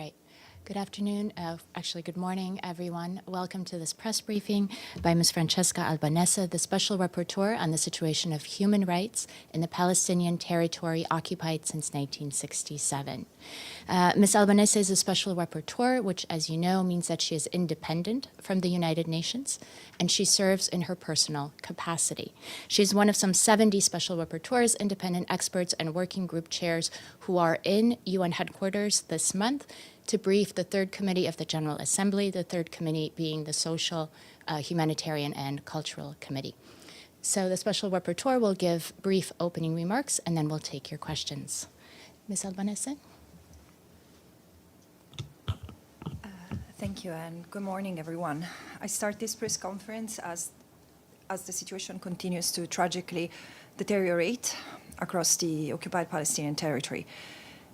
Right. Good afternoon, actually good morning, everyone. Welcome to this press briefing by Ms. Francesca Albanese, the Special Rapporteur on the situation of human rights in the Palestinian territory occupied since 1967. Ms. Albanese is a Special Rapporteur, which, as you know, means that she is independent from the United Nations, and she serves in her personal capacity. She is one of some 70 Special Rapporteurs, independent experts, and working group chairs who are in UN headquarters this month to brief the Third Committee of the General Assembly, the Third Committee being the Social, Humanitarian, and Cultural Committee. So the Special Rapporteur will give brief opening remarks, and then we'll take your questions. Ms. Albanese? Thank you, and good morning, everyone. I start this press conference as the situation continues to tragically deteriorate across the occupied Palestinian territory.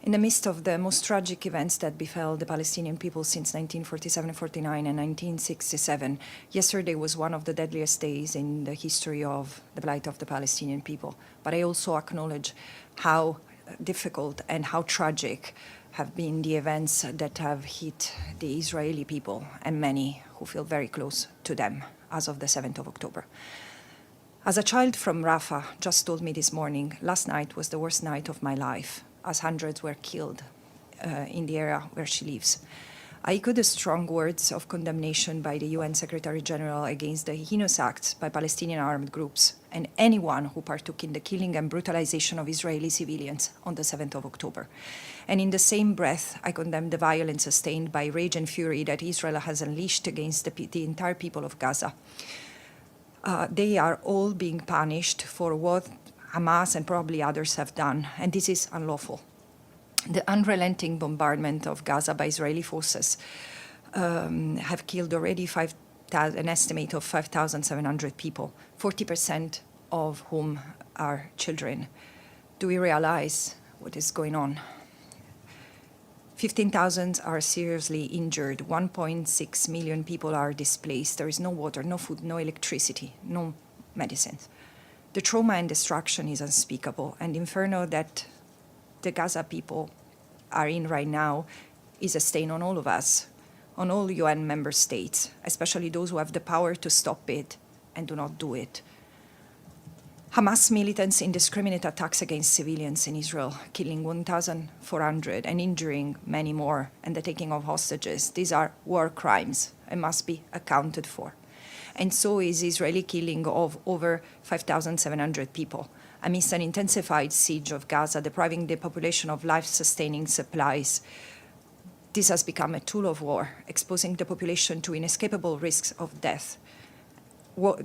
In the midst of the most tragic events that befell the Palestinian people since 1947-49 and 1967, yesterday was one of the deadliest days in the history of the plight of the Palestinian people. But I also acknowledge how difficult and how tragic have been the events that have hit the Israeli people and many who feel very close to them as of the 7th of October. As a child from Rafah just told me this morning, last night was the worst night of my life, as hundreds were killed in the area where she lives. I echo the strong words of condemnation by the UN Secretary General against the heinous acts by Palestinian armed groups and anyone who partook in the killing and brutalization of Israeli civilians on the 7th of October. And in the same breath, I condemn the violence sustained by rage and fury that Israel has unleashed against the entire people of Gaza. They are all being punished for what Hamas and probably others have done, and this is unlawful. The unrelenting bombardment of Gaza by Israeli forces have killed already an estimate of 5,700 people, 40% of whom are children. Do we realize what is going on? 15,000 are seriously injured. 1.6 million people are displaced. There is no water, no food, no electricity, no medicines. The trauma and destruction is unspeakable, and the inferno that the Gaza people are in right now is a stain on all of us, on all UN member states, especially those who have the power to stop it and do not do it. Hamas militants' indiscriminate attacks against civilians in Israel, killing 1,400 and injuring many more, and the taking of hostages, these are war crimes and must be accounted for. And so is Israeli killing of over 5,700 people amidst an intensified siege of Gaza, depriving the population of life-sustaining supplies. This has become a tool of war, exposing the population to inescapable risks of death.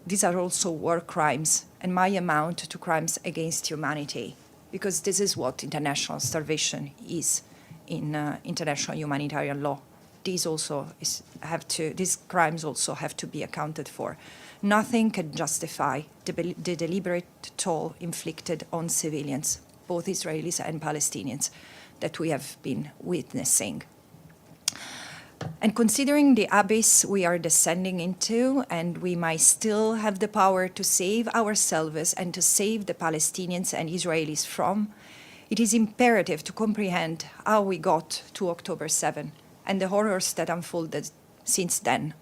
These are also war crimes and might amount to crimes against humanity, because this is what international starvation is in international humanitarian law. These crimes also have to be accounted for. Nothing can justify the deliberate toll inflicted on civilians, both Israelis and Palestinians, that we have been witnessing. And considering the abyss we are descending into, and we might still have the power to save ourselves and to save the Palestinians and Israelis from, it is imperative to comprehend how we got to October 7 and the horrors that unfolded since then.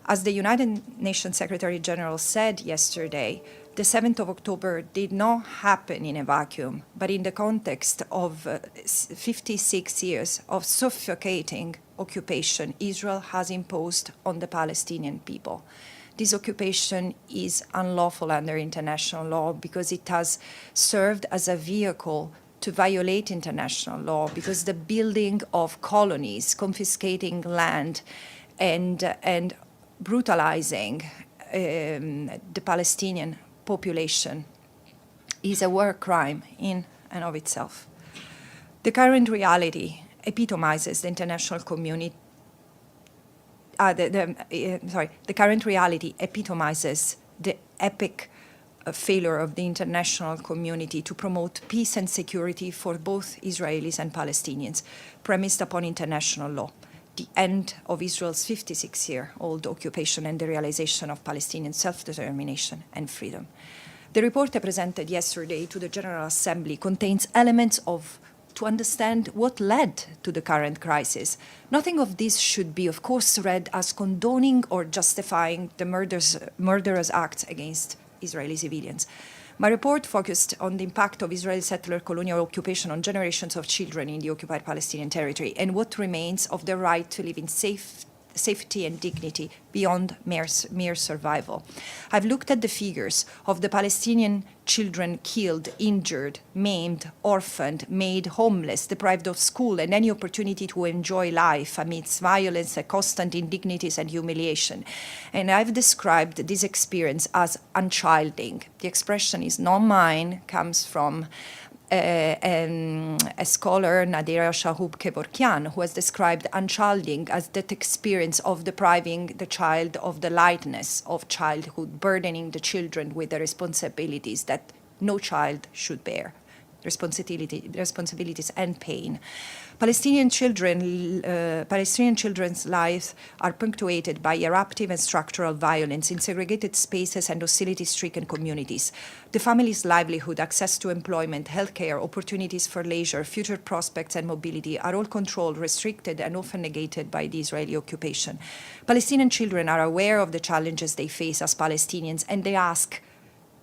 As the United Nations Secretary General said yesterday, the 7th of October did not happen in a vacuum, but in the context of 56 years of suffocating occupation Israel has imposed on the Palestinian people. This occupation is unlawful under international law because it has served as a vehicle to violate international law, because the building of colonies, confiscating land, and brutalizing the Palestinian population is a war crime in and of itself. The current reality epitomizes the international community. The current reality epitomizes the epic failure of the international community to promote peace and security for both Israelis and Palestinians, premised upon international law, the end of Israel's 56-year-old occupation and the realization of Palestinian self-determination and freedom. The report I presented yesterday to the General Assembly contains elements of to understand what led to the current crisis. Nothing of this should be, of course, read as condoning or justifying the murderous acts against Israeli civilians. My report focused on the impact of Israeli settler colonial occupation on generations of children in the occupied Palestinian territory and what remains of their right to live in safety and dignity beyond mere survival. I've looked at the figures of the Palestinian children killed, injured, maimed, orphaned, made homeless, deprived of school and any opportunity to enjoy life amidst violence, constant indignities and humiliation. And I've described this experience as unchilding. The expression is not mine, comes from a scholar, Nadira Shahub-Kevorkian, who has described unchilding as that experience of depriving the child of the lightness of childhood, burdening the children with the responsibilities that no child should bear, responsibilities and pain. Palestinian children's lives are punctuated by eruptive and structural violence in segregated spaces and hostility-stricken communities. The family's livelihood, access to employment, healthcare, opportunities for leisure, future prospects and mobility are all controlled, restricted, and often negated by the Israeli occupation. Palestinian children are aware of the challenges they face as Palestinians, and they ask,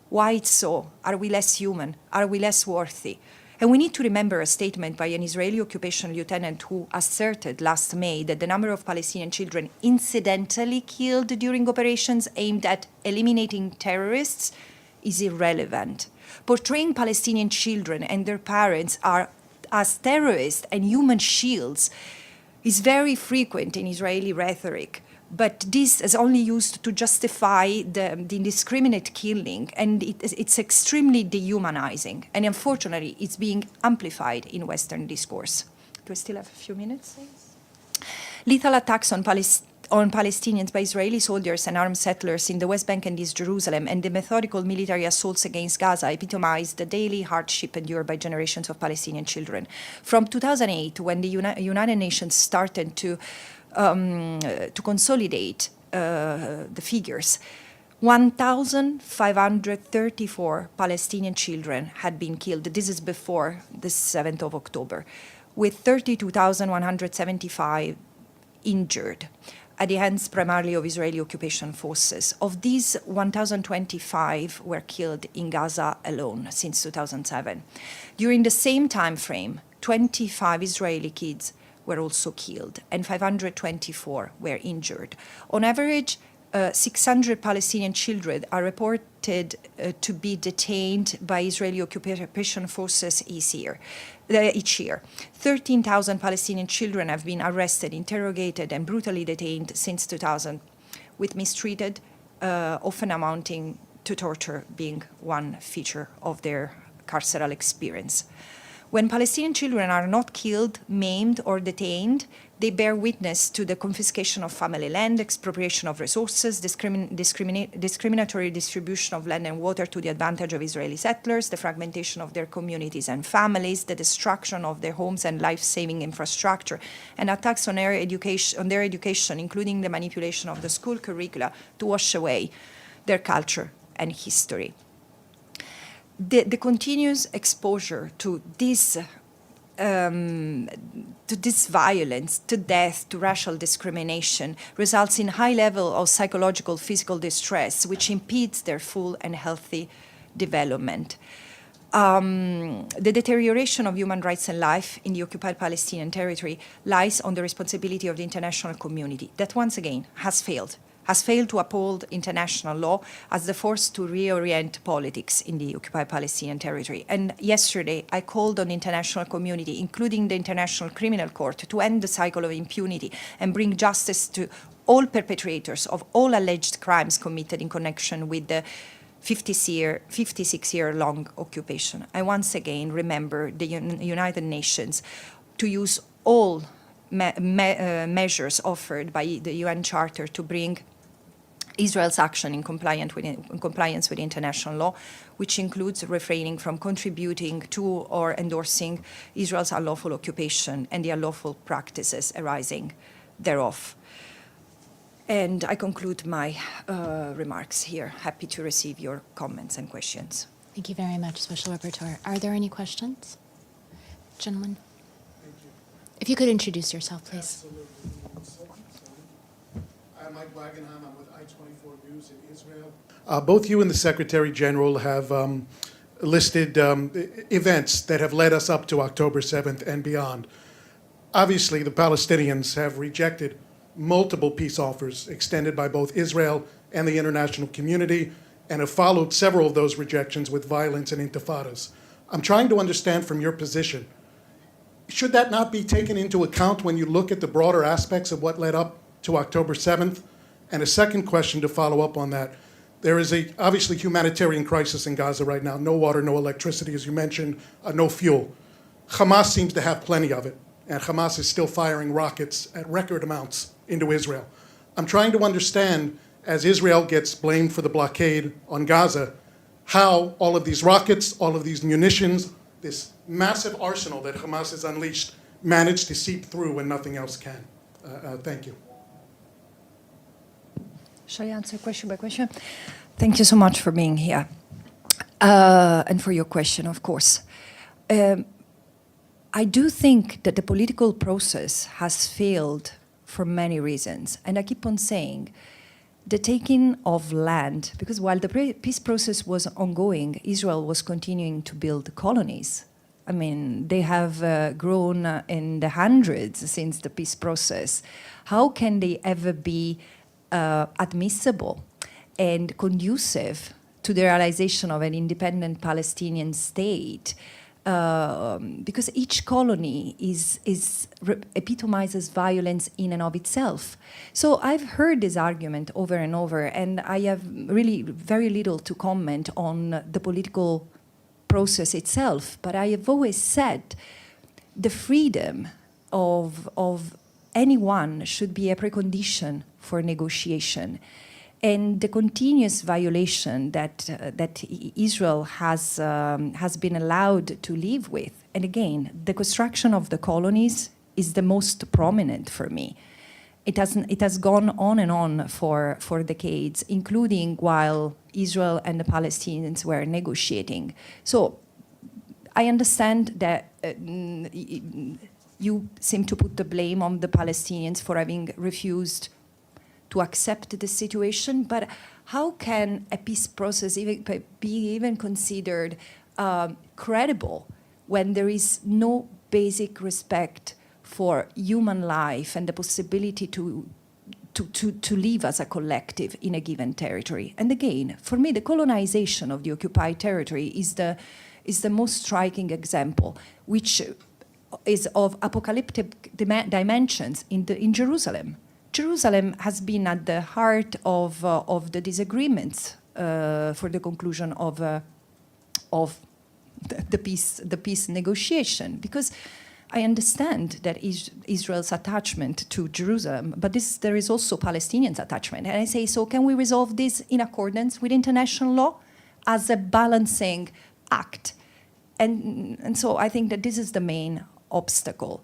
why it's so? Are we less human? Are we less worthy? And we need to remember a statement by an Israeli occupation lieutenant who asserted last May that the number of Palestinian children incidentally killed during operations aimed at eliminating terrorists is irrelevant. Portraying Palestinian children and their parents as terrorists and human shields is very frequent in Israeli rhetoric. But this is only used to justify the indiscriminate killing, and it's extremely dehumanizing. And unfortunately, it's being amplified in Western discourse. Do I still have a few minutes? Lethal attacks on Palestinians by Israeli soldiers and armed settlers in the West Bank and East Jerusalem, and the methodical military assaults against Gaza epitomize the daily hardship endured by generations of Palestinian children. From 2008, when the United Nations started to consolidate the figures, 1,534 Palestinian children had been killed. This is before the 7th of October, with 32,175 injured at the hands primarily of Israeli occupation forces. Of these, 1,025 were killed in Gaza alone since 2007. During the same time frame, 25 Israeli kids were also killed, and 524 were injured. On average, 600 Palestinian children are reported to be detained by Israeli occupation forces each year. 13,000 Palestinian children have been arrested, interrogated, and brutally detained since 2000, with mistreated, often amounting to torture being one feature of their carceral experience. When Palestinian children are not killed, maimed, or detained, they bear witness to the confiscation of family land, expropriation of resources, discriminatory distribution of land and water to the advantage of Israeli settlers, the fragmentation of their communities and families, the destruction of their homes and life-saving infrastructure, and attacks on their education, including the manipulation of the school curricula to wash away their culture and history. The continuous exposure to this violence, to death, to racial discrimination results in high level of psychological, physical distress, which impedes their full and healthy development. The deterioration of human rights and life in the occupied Palestinian territory lies on the responsibility of the international community that, once again, has failed to uphold international law as the force to reorient politics in the occupied Palestinian territory. And yesterday, I called on the international community, including the International Criminal Court, to end the cycle of impunity and bring justice to all perpetrators of all alleged crimes committed in connection with the 56-year-long occupation. I once again remember the United Nations to use all measures offered by the UN Charter to bring Israel's action in compliance with international law, which includes refraining from contributing to or endorsing Israel's unlawful occupation and the unlawful practices arising thereof. And I conclude my remarks here. Happy to receive your comments and questions. Thank you very much, Special Rapporteur. Are there any questions? Gentleman, Thank you. if you could introduce yourself, please. Absolutely. I'm Mike Wagenheim. I'm with I-24 News in Israel. Both you and the Secretary General have listed events that have led us up to October 7th and beyond. Obviously, the Palestinians have rejected multiple peace offers extended by both Israel and the international community and have followed several of those rejections with violence and intifadas. I'm trying to understand from your position, should that not be taken into account when you look at the broader aspects of what led up to October 7th? And a second question to follow up on that. There is a obviously humanitarian crisis in Gaza right now. No water, no electricity, as you mentioned, no fuel. Hamas seems to have plenty of it, and Hamas is still firing rockets at record amounts into Israel. I'm trying to understand, as Israel gets blamed for the blockade on Gaza, how all of these rockets, all of these munitions, this massive arsenal that Hamas has unleashed managed to seep through when nothing else can. Thank you. Shall I answer question by question? Thank you so much for being here and for your question, of course. I do think that the political process has failed for many reasons. And I keep on saying the taking of land, because while the peace process was ongoing, Israel was continuing to build colonies. I mean, they have grown in the hundreds since the peace process. How can they ever be admissible and conducive to the realization of an independent Palestinian state? Because each colony epitomizes violence in and of itself. So I've heard this argument over and over, and I have really very little to comment on the political process itself. But I have always said the freedom of anyone should be a precondition for negotiation. And the continuous violation that Israel has been allowed to live with, and again, the construction of the colonies is the most prominent for me. It has gone on and on for decades, including while Israel and the Palestinians were negotiating. So I understand that you seem to put the blame on the Palestinians for having refused to accept the situation, but how can a peace process be even considered credible when there is no basic respect for human life and the possibility to live as a collective in a given territory? And again, for me, the colonization of the occupied territory is the most striking example, which is of apocalyptic dimensions in Jerusalem. Jerusalem has been at the heart of the disagreements for the conclusion of the peace negotiation, because I understand that Israel's attachment to Jerusalem, but there is also Palestinians' attachment. And I say, so can we resolve this in accordance with international law as a balancing act? And so I think that this is the main obstacle.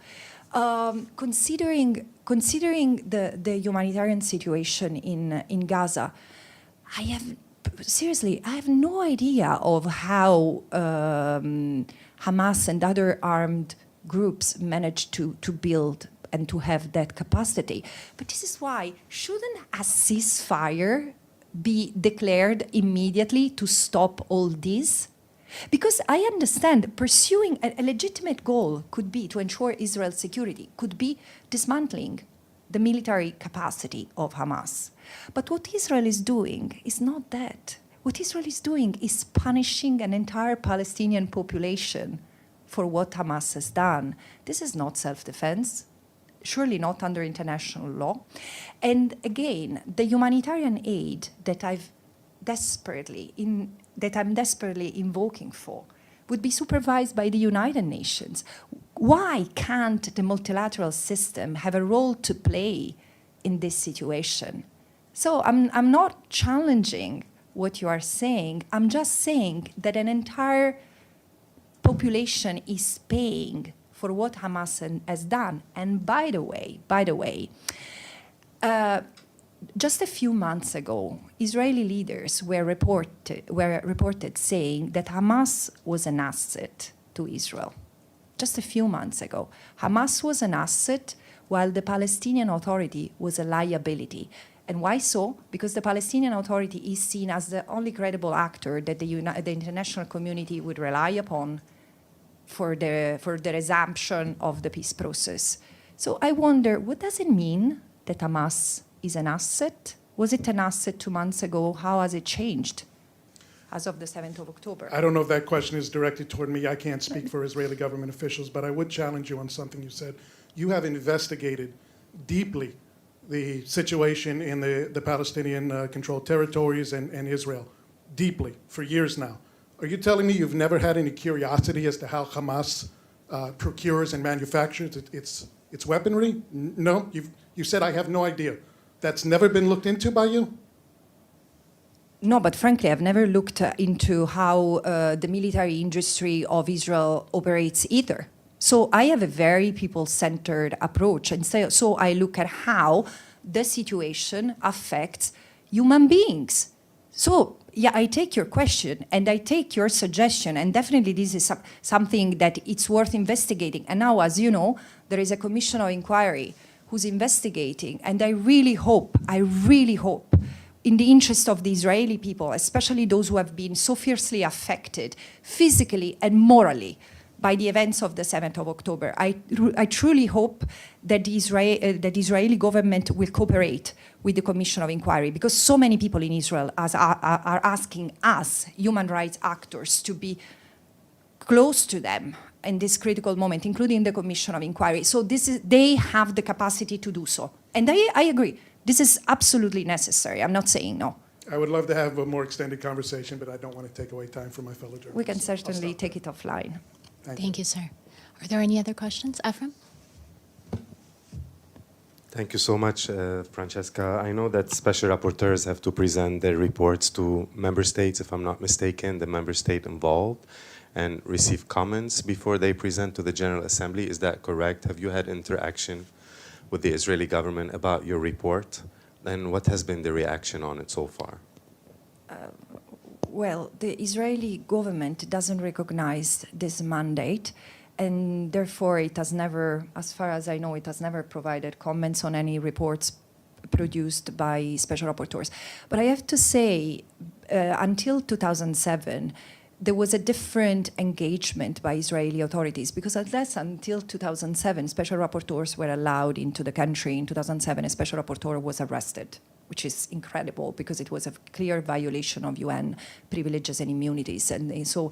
Considering the humanitarian situation in Gaza, I have no idea of how Hamas and other armed groups managed to build and to have that capacity. But this is why, shouldn't a ceasefire be declared immediately to stop all this? Because I understand pursuing a legitimate goal could be to ensure Israel's security, could be dismantling the military capacity of Hamas. But what Israel is doing is not that. What Israel is doing is punishing an entire Palestinian population for what Hamas has done. This is not self-defense, surely not under international law. And again, the humanitarian aid that I'm desperately invoking for would be supervised by the United Nations. Why can't the multilateral system have a role to play in this situation? So I'm not challenging what you are saying. I'm just saying that an entire population is paying for what Hamas has done. And by the way, just a few months ago, Israeli leaders were reported saying that Hamas was an asset to Israel. just a few months ago. Hamas was an asset while the Palestinian Authority was a liability. And why so? Because the Palestinian Authority is seen as the only credible actor that the international community would rely upon for the resumption of the peace process. So I wonder, what does it mean that Hamas is an asset? Was it an asset 2 months ago? How has it changed as of the 7th of October? I don't know if that question is directed toward me. I can't speak for Israeli government officials, but I would challenge you on something you said. You have investigated deeply the situation in the Palestinian-controlled territories and Israel, deeply, for years now. Are you telling me you've never had any curiosity as to how Hamas procures and manufactures its weaponry? No? You said, I have no idea. That's never been looked into by you? No, but frankly, I've never looked into how the military industry of Israel operates either. So I have a very people-centered approach, and so I look at how the situation affects human beings. So, yeah, I take your question, and I take your suggestion, and definitely this is something that it's worth investigating. And now, as you know, there is a commission of inquiry who's investigating, and I really hope, in the interest of the Israeli people, especially those who have been so fiercely affected physically and morally by the events of the 7th of October. I truly hope that the Israeli government will cooperate with the Commission of Inquiry, because so many people in Israel are asking us, human rights actors, to be close to them in this critical moment, including the Commission of Inquiry. So they have the capacity to do so. And I agree. This is absolutely necessary. I'm not saying no. I would love to have a more extended conversation, but I don't want to take away time from my fellow journalists. We can certainly take it offline. Thank you, sir. Are there any other questions? Ephraim? Thank you so much, Francesca. I know that special rapporteurs have to present their reports to member states, if I'm not mistaken, the member state involved, and receive comments before they present to the General Assembly. Is that correct? Have you had interaction with the Israeli government about your report? And what has been the reaction on it so far? Well, the Israeli government doesn't recognize this mandate, and therefore it has never, as far as I know, it has never provided comments on any reports produced by special rapporteurs. But I have to say, until 2007, there was a different engagement by Israeli authorities, because at least until 2007, special rapporteurs were allowed into the country. In 2007, a special rapporteur was arrested, which is incredible because it was a clear violation of UN privileges and immunities. And so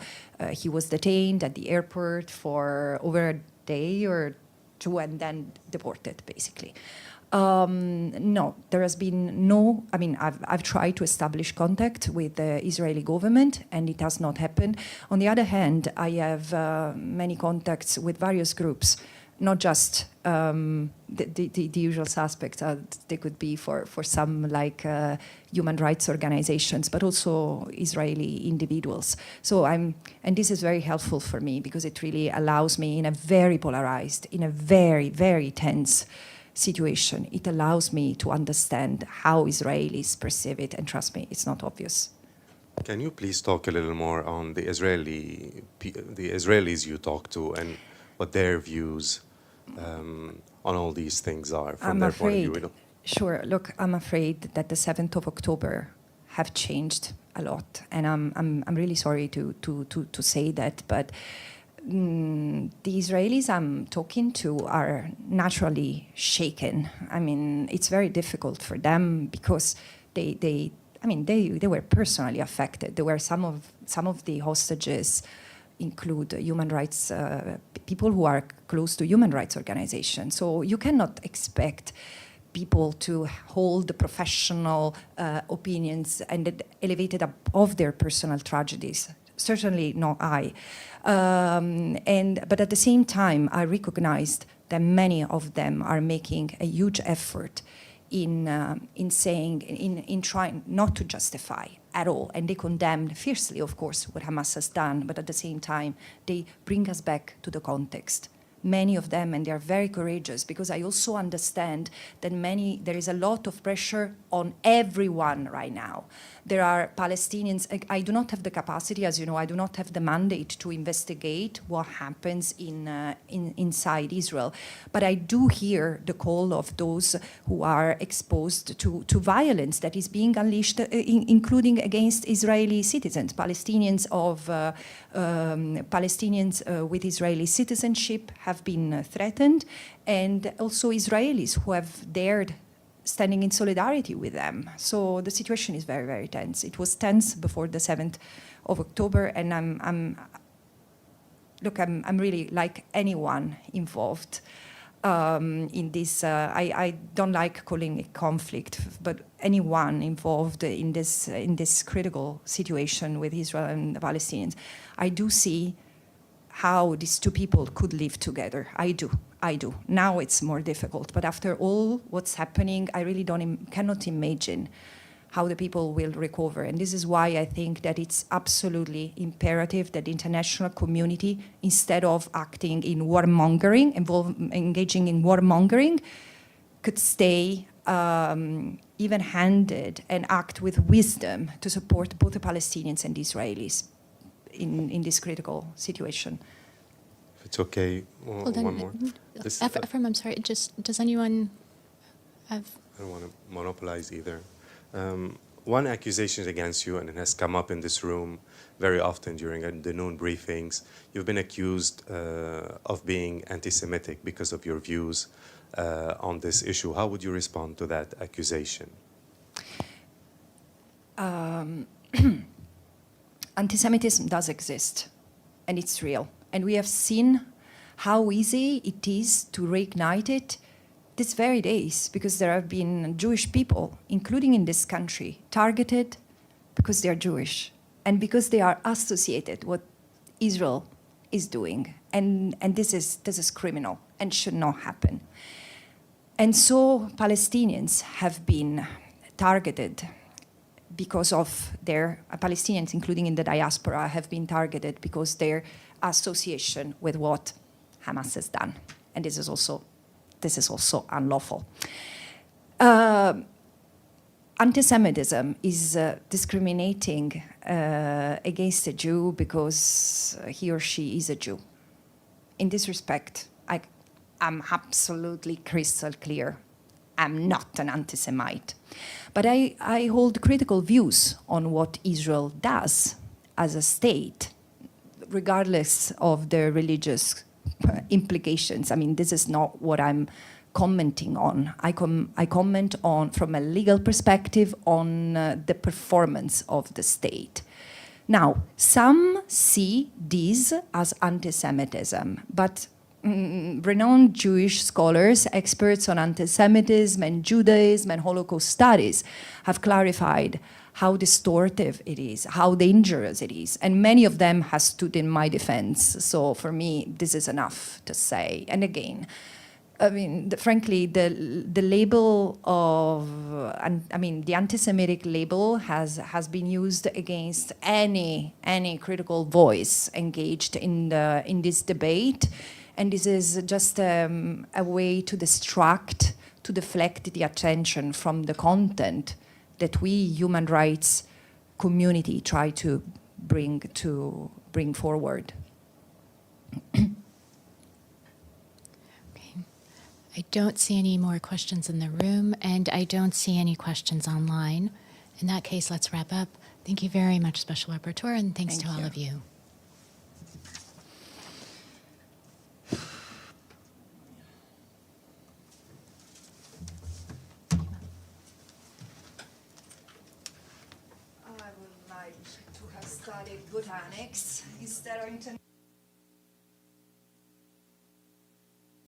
he was detained at the airport for over a day or two and then deported, basically. No, there has been no, I mean, I've tried to establish contact with the Israeli government and it has not happened. On the other hand, I have many contacts with various groups, not just the usual suspects they could be for some like human rights organizations, but also Israeli individuals. So and this is very helpful for me because it really allows me in a very polarized, in a very, very tense situation, it allows me to understand how Israelis perceive it, and trust me, it's not obvious. Can you please talk a little more on the Israelis you talk to and what their views on all these things are from their point of view? Sure. Look, I'm afraid that the 7th of October have changed a lot, and I'm really sorry to say that, but the Israelis I'm talking to are naturally shaken. I mean, it's very difficult for them because they were personally affected. There were some of the hostages include human rights people who are close to human rights organizations. So you cannot expect people to hold the professional opinions and elevated above their personal tragedies. Certainly not I. But at the same time, I recognized that many of them are making a huge effort in trying not to justify at all. And they condemn fiercely, of course, what Hamas has done, but at the same time, they bring us back to the context. Many of them, and they are very courageous, because I also understand that there is a lot of pressure on everyone right now. There are Palestinians. I do not have the capacity, as you know, I do not have the mandate to investigate what happens inside Israel. But I do hear the call of those who are exposed to violence that is being unleashed, including against Israeli citizens, Palestinians with Israeli citizenship have been threatened, and also Israelis who have dared standing in solidarity with them. So the situation is very, very tense. It was tense before the 7th of October, and I'm really like anyone involved in this. I don't like calling it conflict, but anyone involved in this critical situation with Israel and the Palestinians. I do see how these two people could live together. I do. Now it's more difficult, but after all what's happening, I really cannot imagine how the people will recover. And this is why I think that it's absolutely imperative that the international community, instead of acting in warmongering, engaging in warmongering, could stay even-handed and act with wisdom to support both the Palestinians and the Israelis in this critical situation. It's okay. One more. Ephraim, I'm sorry. Does anyone have? I don't want to monopolize either. One accusation against you, and it has come up in this room very often during the noon briefings. You've been accused of being anti-Semitic because of your views on this issue. How would you respond to that accusation? Anti-Semitism does exist, and it's real. And we have seen how easy it is to reignite it these very days, because there have been Jewish people, including in this country, targeted because they're Jewish and because they are associated what Israel is doing. And this is criminal and should not happen. And so Palestinians have been targeted because of their Palestinians, including in the diaspora, have been targeted because their association with what Hamas has done, and this is also unlawful. Anti-Semitism is discriminating against a Jew because he or she is a Jew. In this respect, I'm absolutely crystal clear. I'm not an anti-Semite. But I hold critical views on what Israel does as a state, regardless of the religious implications. I mean, this is not what I'm commenting on. I comment on, from a legal perspective, on the performance of the state. Now, some see this as anti-Semitism, but renowned Jewish scholars, experts on anti-Semitism and Judaism and Holocaust studies have clarified how distortive it is, how dangerous it is. And many of them have stood in my defense. So for me, this is enough to say. And again, I mean, frankly, the label of, the anti-Semitic label has been used against any critical voice engaged in this debate. And this is just a way to distract, to deflect the attention from the content that we, human rights community, try to bring forward. Okay. I don't see any more questions in the room, and I don't see any questions online. In that case, let's wrap up. Thank you very much, Special Rapporteur, and thanks to all of you. I would like to have studied botanics instead of international.